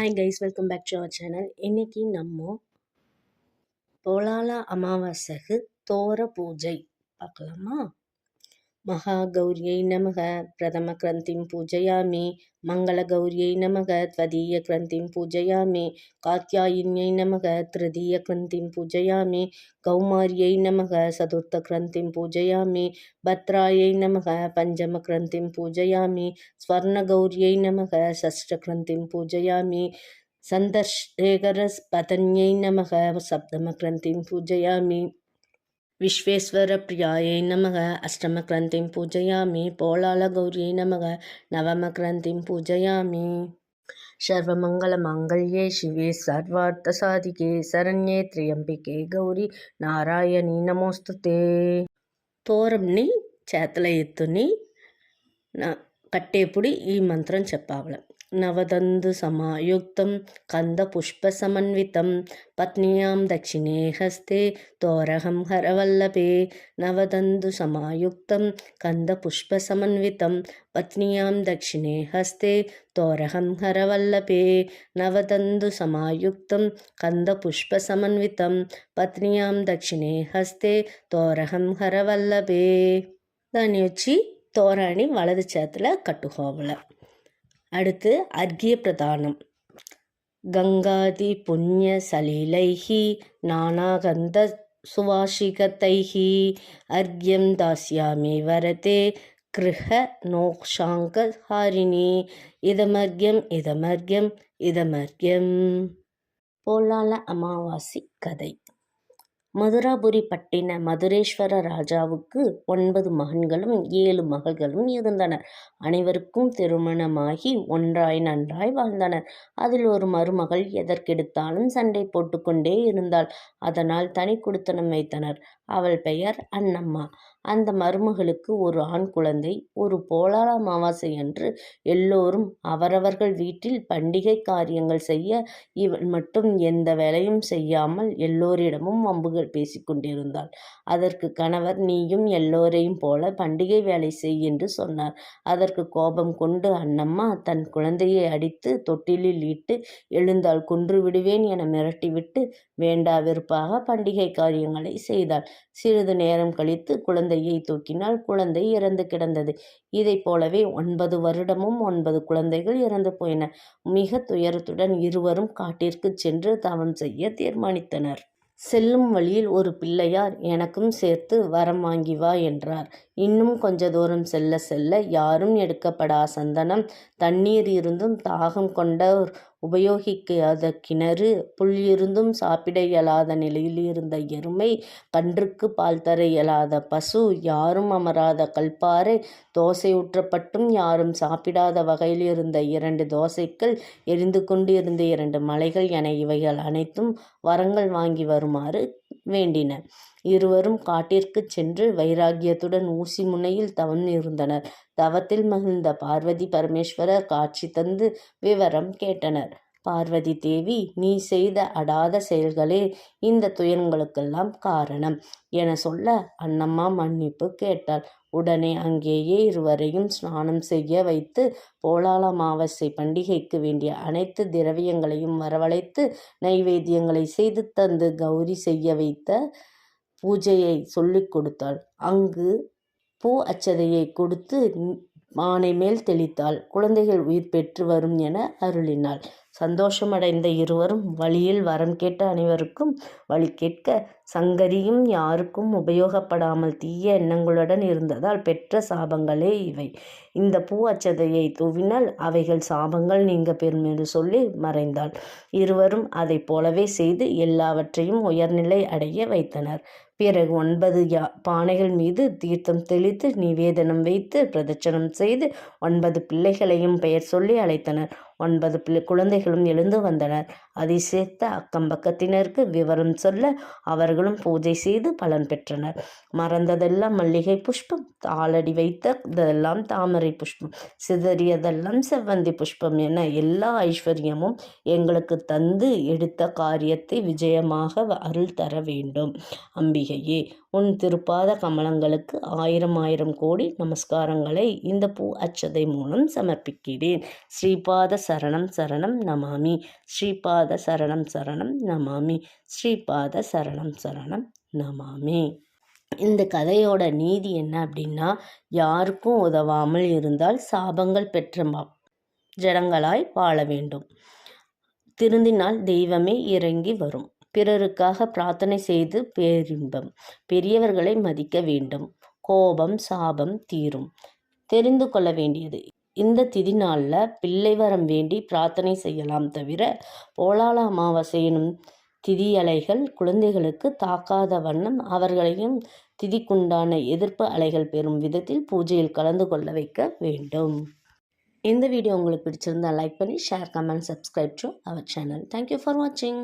Hi guys, welcome back to our channel. இன்னைக்கு நம்ம போலால அமாவாசைக்கு தோர பூஜை பார்க்கலாமா? மகாகௌரியை நமக பிரதம கிரந்திம் பூஜையாமி, மங்கள கௌரியை நமக த்வதீய கிரந்திம் பூஜையாமி, காத்யாயின்யை நமக திருதீய கிரந்திம் பூஜையாமி, கௌமாரியை நமக சதுர்த்த கிரந்திம் பூஜையாமி, பத்ராயை நமக பஞ்சம கிரந்திம் பூஜையாமி, ஸ்வர்ண கௌரியை நமக ஷஷ்ட கிரந்திம் பூஜையாமி, சந்தர்ஷேகர பதன்யை நமக சப்தம கிரந்திம் பூஜையாமி, விஸ்வேஸ்வர பிரியாயை நமக அஷ்டம கிரந்திம் பூஜையாமி, போலால கௌரியை நமக நவம கிரந்திம் பூஜையாமி. சர்வமங்கள மாங்கல்யே சிவே சர்வார்த்த சாதிகே சரண்யே த்ரியம்பிகே கௌரி నారాయణి నమోస్తుతే. తోరంని చేతల ఎత్తుని కట్టేపుడి ఈ మంత్రం చెప్పాలి. నవదందు సమాయుక్తం కంద పుష్ప సమన్వితం పత్నియాం దక్షిణే హస్తే తోరహం హరవల్లభే. నవదందు సమాయుక్తం కంద పుష్ప సమన్వితం పత్నియాం దక్షిణే హస్తే తోరహం హరవల్లభే. నవదందు సమాయుక్తం కంద పుష్ప సమన్వితం పత్నియాం దక్షిణే హస్తే తోరహం హరవల్లభే. దాన్ని వచ్చి தோராணி வலது சேத்தில் கட்டுகோவலை. அடுத்து அர்க்கிய பிரதானம். கங்காதி புண்ணிய சலீலைஹி நானாகந்த சுவாசிகதைஹி அர்க்யம் தாஸ்யாமி வரதே கிருஹ நோக்ஷாங்க ஹாரிணி. இதமர்க்யம் இதமர்க்யம் இதமர்க்யம். போலால அமாவாசை கதை. மதுராபுரி பட்டின மதுரேஸ்வர ராஜாவுக்கு 9 மகன்களும் 7 மகள்களும் இருந்தனர். அனைவருக்கும் திருமணமாகி ஒன்றாய் நன்றாய் வாழ்ந்தனர். அதில் ஒரு மருமகள் எதற்கெடுத்தாலும் சண்டை போட்டுக்கொண்டே இருந்தாள். அதனால் தனி குடித்தனம் வைத்தனர். அவள் பெயர் அன்னம்மா. அந்த மருமகளுக்கு ஒரு ஆண் குழந்தை. ஒரு போலால அமாவாசை அன்று எல்லோரும் அவரவர்கள் வீட்டில் பண்டிகை காரியங்கள் செய்ய இவள் மட்டும் எந்த வேலையும் செய்யாமல் எல்லோரிடமும் வம்புகள் பேசிக்கொண்டிருந்தாள். அதற்கு கணவர், நீயும் எல்லோரையும் போல பண்டிகை வேலை செய் என்று சொன்னார். அதற்கு கோபம் கொண்டு அன்னம்மா தன் குழந்தையை அடித்து தொட்டிலில் இட்டு எழுந்தால் கொன்று விடுவேன் என மிரட்டிவிட்டு வேண்டா வெறுப்பாக பண்டிகை காரியங்களை செய்தாள். சிறிது நேரம் கழித்து குழந்தையை தூக்கினால் குழந்தை இறந்து கிடந்தது. இதை போலவே 9 வருடமும் 9 குழந்தைகள் இறந்து போயின. மிக துயரத்துடன் இருவரும் காட்டிற்கு சென்று தவம் செய்ய தீர்மானித்தனர். செல்லும் வழியில் ஒரு பிள்ளையார், எனக்கும் சேர்த்து வரம் வாங்கி வா என்றார். இன்னும் கொஞ்ச தூரம் செல்ல செல்ல யாரும் எடுக்கப்படா சந்தனம், தண்ணீர் இருந்தும் தாகம் கொண்டோர் உபயோகிக்காத கிணறு, புல் இருந்தும் சாப்பிட இயலாத நிலையில் இருந்த எருமை, கன்றுக்கு பால் தர இயலாத பசு, யாரும் அமராத கல்பாறை, தோசை ஊற்றப்பட்டும் யாரும் சாப்பிடாத வகையில் இருந்த 2 தோசைகள், எரிந்து கொண்டு இருந்த 2 மலைகள் என இவைகள் அனைத்தும் வரங்கள் வாங்கி வருமாறு வேண்டின. இருவரும் காட்டிற்கு சென்று வைராகியத்துடன் ஊசி முனையில் தவம் இருந்தனர். தவத்தில் மகிழ்ந்த பார்வதி பரமேஸ்வரர் காட்சி தந்து விவரம் கேட்டனர். பார்வதி தேவி, நீ செய்த அடாத செயல்களே இந்த துயரங்களுக்கெல்லாம் காரணம் என சொல்ல அன்னம்மா மன்னிப்பு கேட்டாள். உடனே அங்கேயே இருவரையும் ஸ்நானம் செய்ய வைத்து போலால அமாவாசை பண்டிகைக்கு வேண்டிய அனைத்து திரவியங்களையும் வரவழைத்து நைவேத்தியங்களை செய்து தந்து கௌரி செய்ய வைத்த பூஜையை சொல்லிக் கொடுத்தாள். அங்கு பூ அச்சதையை கொடுத்து மானை மேல் தெளித்தாள். குழந்தைகள் உயிர் பெற்று வரும் என அருளினாள். சந்தோஷமடைந்த இருவரும் வழியில் வரம் கேட்ட அனைவருக்கும் வழி கேட்க, சங்கரியும் யாருக்கும் உபயோகப்படாமல் தீய எண்ணங்களுடன் இருந்ததால் பெற்ற சாபங்களே இவை. இந்த பூ அச்சதையை தூவினால் அவைகள் சாபங்கள் நீங்க பெறும் என்று சொல்லி மறைந்தாள். இருவரும் அதை போலவே செய்து எல்லாவற்றையும் உயர்நிலை அடைய வைத்தனர். பிறகு 9 பானைகள் மீது தீர்த்தம் தெளித்து நிவேதனம் வைத்து பிரதட்சணம் செய்து 9 பிள்ளைகளையும் பெயர் சொல்லி அழைத்தனர். 9 குழந்தைகளும் எழுந்து வந்தனர். அதை சேர்த்த அக்கம் பக்கத்தினருக்கு விவரம் சொல்ல அவர்களும் பூஜை செய்து பலன் பெற்றனர். மறந்ததெல்லாம் மல்லிகை புஷ்பம், தாளடி வைத்ததெல்லாம் தாமரை புஷ்பம், சிதறியதெல்லாம் செவ்வந்தி புஷ்பம் என எல்லா ஐஸ்வர்யமும் எங்களுக்கு தந்து எடுத்த காரியத்தை விஜயமாக அருள் தர வேண்டும். அம்பிகையே, உன் திருப்பாத கமலங்களுக்கு 1000 கோடி நமஸ்காரங்களை இந்த பூ அச்சதை மூலம் சமர்ப்பிக்கிறேன். ஸ்ரீபாத சரணம் சரணம் நமாமி. ஸ்ரீபாத சரணம் சரணம் நமாமி. ஸ்ரீபாத சரணம் சரணம் நமாமி. இந்த கதையோட நீதி என்ன அப்படின்னா, யாருக்கும் உதவாமல் இருந்தால் சாபங்கள் பெற்ற ஜடங்களாய் வாழ வேண்டும். திருந்தினால் தெய்வமே இறங்கி வரும். பிறருக்காக பிரார்த்தனை செய்து பேரின்பம். பெரியவர்களை மதிக்க வேண்டும். கோபம் சாபம் தீரும். தெரிந்து கொள்ள வேண்டியது, இந்த திதி நாளில் பிள்ளை வரம் வேண்டி பிரார்த்தனை செய்யலாம். தவிர போலால அமாவாசை எனும் திதியலைகள் குழந்தைகளுக்கு தாக்காத வண்ணம் அவர்களையும் திதிக்குண்டான எதிர்ப்பு அலைகள் பெறும் விதத்தில் பூஜையில் கலந்து கொள்ள வைக்க வேண்டும். இந்த வீடியோ உங்களுக்கு பிடிச்சிருந்தால் லைக் பண்ணி share, comment, subscribe to our channel. Thank you for வாட்சிங்.